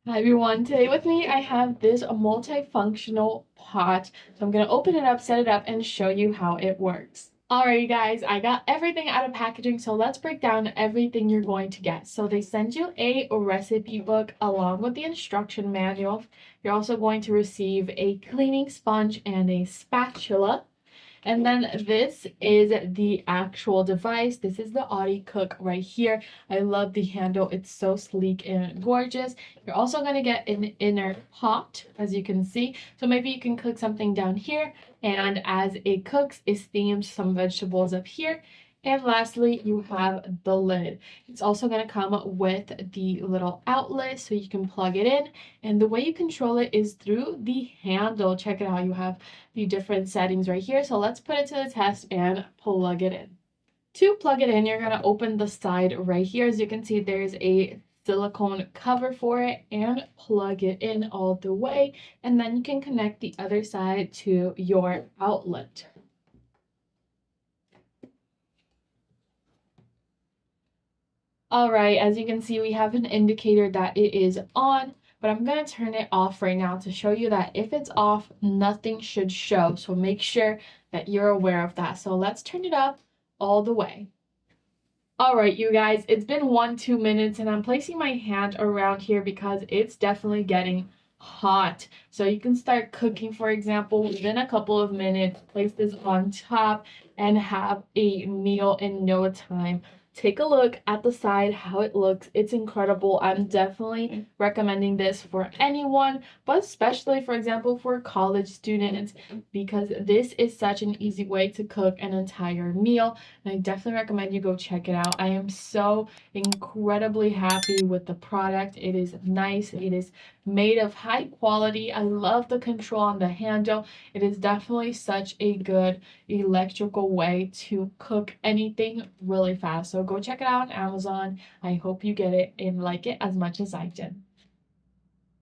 Hi everyone, today with me I have this multifunctional pot. So I'm gonna open it up, set it up, and show you how it works. Alrighty guys, I got everything out of packaging, so let's break down everything you're going to get. So they send you a recipe book along with the instruction manual. You're also going to receive a cleaning sponge and a spatula. And then this is the actual device. This is the Audecook right here. I love the handle. It's so sleek and gorgeous. You're also going to get an inner pot, as you can see. So maybe you can cook something down here, and as it cooks, it steams some vegetables up here. And lastly, you have the lid. It's also going to come with the little outlet so you can plug it in. And the way you control it is through the handle. Check it out. You have the different settings right here. So let's put it to the test and plug it in. To plug it in, you're going to open the side right here. As you can see, there's a silicone cover for it, and plug it in all the way. And then you can connect the other side to your outlet. All right, as you can see, we have an indicator that it is on, but I'm going to turn it off right now to show you that if it's off, nothing should show. So make sure that you're aware of that. So let's turn it up all the way. All right, you guys, it's been 2 minutes and I'm placing my hand around here because it's definitely getting hot. So you can start cooking, for example, within a couple of minutes, place this on top and have a meal in no time. Take a look at the side, how it looks. It's incredible. I'm definitely recommending this for anyone, but especially, for example, for college students, because this is such an easy way to cook an entire meal. And I definitely recommend you go check it out. I am so incredibly happy with the product. It is nice. It is made of high quality. I love the control on the handle. It is definitely such a good electrical way to cook anything really fast. So go check it out on Amazon. I hope you get it and like it as much as I did.